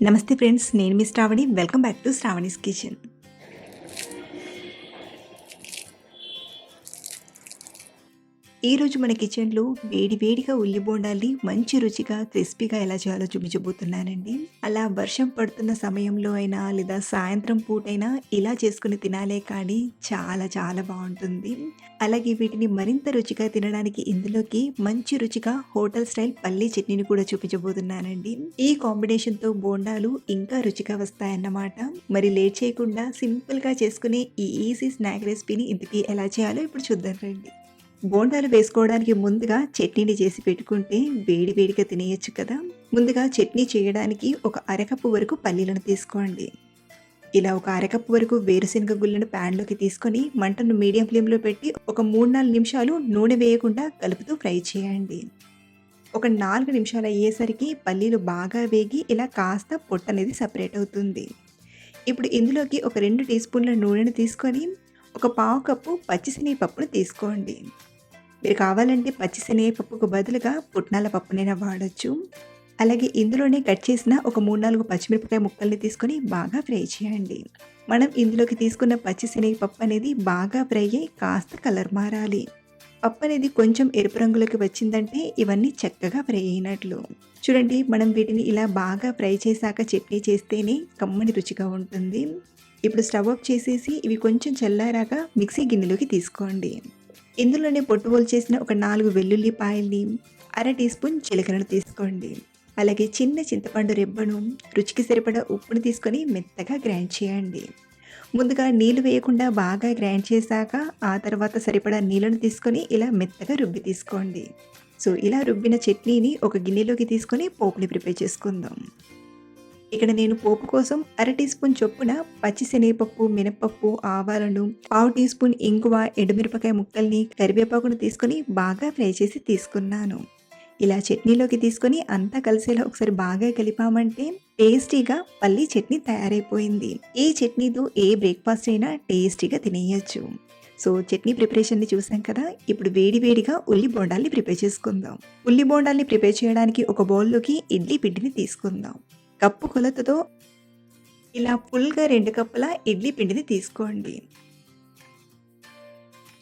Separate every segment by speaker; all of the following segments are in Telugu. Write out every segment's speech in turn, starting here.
Speaker 1: నమస్తే ఫ్రెండ్స్, నేను మీ Shravani. Welcome back to Shravani's kitchen. ఈరోజు మన కిచెన్లో వేడి వేడిగా ఉల్లి బోండాల్ని మంచి రుచిగా క్రిస్పీగా ఎలా చేయాలో చూపించబోతున్నానండి. అలా వర్షం పడుతున్న సమయంలో అయినా లేదా సాయంత్రం పూటైనా ఇలా చేసుకుని తినాలే కానీ చాలా చాలా బాగుంటుంది. అలాగే వీటిని మరింత రుచిగా తినడానికి ఇందులోకి మంచి రుచిగా హోటల్ స్టైల్ పల్లీ చట్నీని కూడా చూపించబోతున్నానండి. ఈ కాంబినేషన్తో బోండాలు ఇంకా రుచిగా వస్తాయన్నమాట. మరి లేట్ చేయకుండా సింపుల్గా చేసుకునే ఈ ఈజీ స్నాక్ రెసిపీని ఇంతకీ ఎలా చేయాలో ఇప్పుడు చూద్దాం రండి. బోండాలు వేసుకోవడానికి ముందుగా చట్నీని చేసి పెట్టుకుంటే వేడి వేడిగా తినేయచ్చు కదా. ముందుగా చట్నీ చేయడానికి ఒక అరకప్పు వరకు పల్లీలను తీసుకోండి. ఇలా ఒక అరకప్పు వరకు వేరుశనగ గుళ్ళను ప్యాన్లోకి తీసుకొని మంటను మీడియం ఫ్లేమ్లో పెట్టి ఒక 3-4 నిమిషాలు నూనె వేయకుండా కలుపుతూ ఫ్రై చేయండి. ఒక 4 నిమిషాలు అయ్యేసరికి పల్లీలు బాగా వేగి ఇలా కాస్త పొట్టు అనేది సపరేట్ అవుతుంది. ఇప్పుడు ఇందులోకి ఒక 2 టీ స్పూన్ల నూనెను తీసుకొని ఒక పావు కప్పు పచ్చిశనగపప్పును తీసుకోండి. మీరు కావాలంటే పచ్చిశనగపప్పుకు బదులుగా పుట్నాల పప్పునైనా వాడచ్చు. అలాగే ఇందులోనే కట్ చేసిన ఒక 3-4 పచ్చిమిరపకాయ ముక్కల్ని తీసుకొని బాగా ఫ్రై చేయండి. మనం ఇందులోకి తీసుకున్న పచ్చిశనగపప్పు అనేది బాగా ఫ్రై అయ్యి కాస్త కలర్ మారాలి. పప్పు అనేది కొంచెం ఎరుపు రంగులోకి వచ్చిందంటే ఇవన్నీ చక్కగా ఫ్రై అయినట్లు. చూడండి, మనం వీటిని ఇలా బాగా ఫ్రై చేశాక చట్నీ చేస్తేనే కమ్మని రుచిగా ఉంటుంది. ఇప్పుడు స్టవ్ ఆఫ్ చేసేసి ఇవి కొంచెం చల్లారాక మిక్సీ గిన్నెలోకి తీసుకోండి. ఇందులోనే పొట్టు చేసిన ఒక 4 వెల్లుల్లిపాయల్ని, అర టీ స్పూన్ జీలకర్రను తీసుకోండి. అలాగే చిన్న చింతపండు రెబ్బను, రుచికి సరిపడా ఉప్పును తీసుకొని మెత్తగా గ్రైండ్ చేయండి. ముందుగా నీళ్లు వేయకుండా బాగా గ్రైండ్ చేశాక ఆ తర్వాత సరిపడా నీళ్ళను తీసుకొని ఇలా మెత్తగా రుబ్బి తీసుకోండి. సో ఇలా రుబ్బిన చట్నీని ఒక గిన్నెలోకి తీసుకొని పోపుని ప్రిపేర్ చేసుకుందాం. ఇక్కడ నేను పోపు కోసం అర టీ స్పూన్ చొప్పున పచ్చిశనగపప్పు, మినపప్పు, ఆవాలను, పావు టీ స్పూన్ ఇంగువ, ఎండుమిరపకాయ ముక్కల్ని, కరివేపాకును తీసుకొని బాగా ఫ్రై చేసి తీసుకున్నాను. ఇలా చట్నీలోకి తీసుకొని అంతా కలిసేలా ఒకసారి బాగా కలిపామంటే టేస్టీగా పల్లీ చట్నీ తయారైపోయింది. ఈ చట్నీతో ఏ బ్రేక్ఫాస్ట్ అయినా టేస్టీగా తినేయచ్చు. సో చట్నీ ప్రిపరేషన్ని చూసాం కదా. ఇప్పుడు వేడి వేడిగా ఉల్లి బోండాల్ని ప్రిపేర్ చేసుకుందాం. ఉల్లి బోండాల్ని ప్రిపేర్ చేయడానికి ఒక బౌల్లోకి ఇడ్లీ పిండిని తీసుకుందాం. కప్పు కొలతతో ఇలా ఫుల్గా 2 కప్పుల ఇడ్లీ పిండిని తీసుకోండి.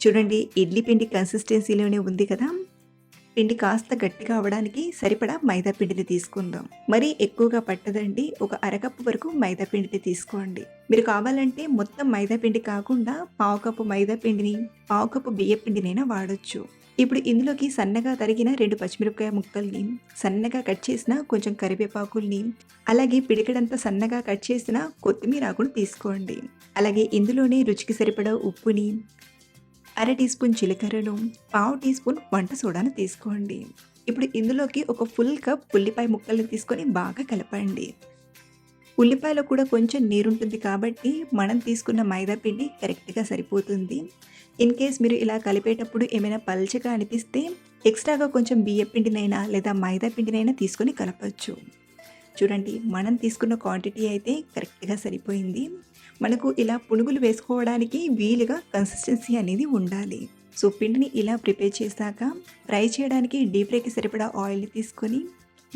Speaker 1: చూడండి, ఇడ్లీ పిండి కన్సిస్టెన్సీలోనే ఉంది కదా. పిండి కాస్త గట్టిగా అవ్వడానికి సరిపడా మైదా పిండిని తీసుకుందాం. మరీ ఎక్కువగా పట్టదండి. ఒక అరకప్పు వరకు మైదా పిండిని తీసుకోండి. మీరు కావాలంటే మొత్తం మైదా పిండి కాకుండా పావు కప్పు మైదా పిండిని, పావు కప్పు బియ్య పిండినైనా వాడొచ్చు. ఇప్పుడు ఇందులోకి సన్నగా తరిగిన 2 పచ్చిమిరపకాయ ముక్కల్ని, సన్నగా కట్ చేసిన కొంచెం కరివేపాకుల్ని, అలాగే పిడికెడంతా సన్నగా కట్ చేసిన కొత్తిమీర ఆకును తీసుకోండి. అలాగే ఇందులోనే రుచికి సరిపడా ఉప్పుని, అర టీ స్పూన్ జీలకర్రను, పావు టీ స్పూన్ వంట సోడాను తీసుకోండి. ఇప్పుడు ఇందులోకి ఒక ఫుల్ కప్ ఉల్లిపాయ ముక్కల్ని తీసుకొని బాగా కలపండి. ఉల్లిపాయలో కూడా కొంచెం నీరుంటుంది కాబట్టి మనం తీసుకున్న మైదా పిండి కరెక్ట్గా సరిపోతుంది. ఇన్ కేస్ మీరు ఇలా కలిపేటప్పుడు ఏమైనా పల్చగా అనిపిస్తే ఎక్స్ట్రాగా కొంచెం బియ్య పిండినైనా లేదా మైదా పిండినైనా తీసుకొని కలపచ్చు. చూడండి, మనం తీసుకున్న క్వాంటిటీ అయితే కరెక్ట్గా సరిపోయింది. మనకు ఇలా పునుగులు వేసుకోవడానికి వీలుగా కన్సిస్టెన్సీ అనేది ఉండాలి. సో పిండిని ఇలా ప్రిపేర్ చేశాక ఫ్రై చేయడానికి డీప్ ఫ్రైకి సరిపడా ఆయిల్ని తీసుకొని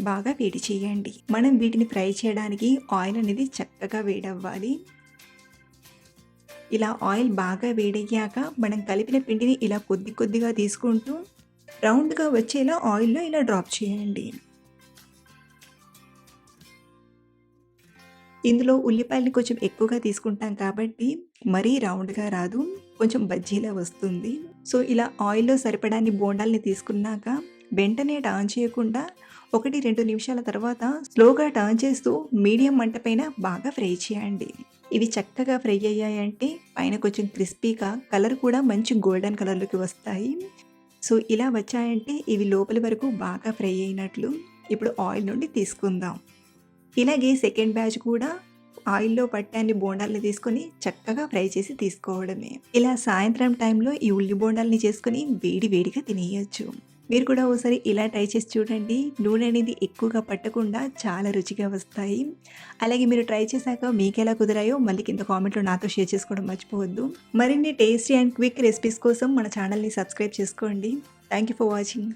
Speaker 1: బాగా వేడి చేయండి. మనం వీటిని ఫ్రై చేయడానికి ఆయిల్ అనేది చక్కగా వేడవ్వాలి. ఇలా ఆయిల్ బాగా వేడయ్యాక మనం కలిపిన పిండిని ఇలా కొద్ది కొద్దిగా తీసుకుంటూ రౌండ్గా వచ్చేలా ఆయిల్లో ఇలా డ్రాప్ చేయండి. ఇందులో ఉల్లిపాయలని కొంచెం ఎక్కువగా తీసుకుంటాం కాబట్టి మరీ రౌండ్గా రాదు, కొంచెం బజ్జీలా వస్తుంది. సో ఇలా ఆయిల్లో సరిపడాన్ని బోండాల్ని తీసుకున్నాక వెంటనే టర్న్ చేయకుండా 1-2 నిమిషాల తర్వాత స్లోగా టర్న్ చేస్తూ మీడియం మంట పైన బాగా ఫ్రై చేయండి. ఇవి చక్కగా ఫ్రై అయ్యాయంటే పైన కొంచెం క్రిస్పీగా, కలర్ కూడా మంచి గోల్డెన్ కలర్లోకి వస్తాయి. సో ఇలా వచ్చాయంటే ఇవి లోపలి వరకు బాగా ఫ్రై అయినట్లు. ఇప్పుడు ఆయిల్ నుండి తీసుకుందాం. ఇలాగే సెకండ్ బ్యాచ్ కూడా ఆయిల్లో పట్టాన్ని బోండాల్ని తీసుకొని చక్కగా ఫ్రై చేసి తీసుకోవడమే. ఇలా సాయంత్రం టైంలో ఈ ఉల్లి బోండాల్ని చేసుకొని వేడి వేడిగా తినేయచ్చు. మీరు కూడా ఒకసారి ఇలా ట్రై చేసి చూడండి. నూనె అనేది ఎక్కువగా పట్టకుండా చాలా రుచిగా వస్తాయి. అలాగే మీరు ట్రై చేశాక మీకు ఎలా కుదిరాయో మళ్ళీ కింద కామెంట్లో నాతో షేర్ చేసుకోవడం మర్చిపోవద్దు. మరిన్ని టేస్టీ అండ్ క్విక్ రెసిపీస్ కోసం మన ఛానల్ని సబ్స్క్రైబ్ చేసుకోండి. Thank you for watching.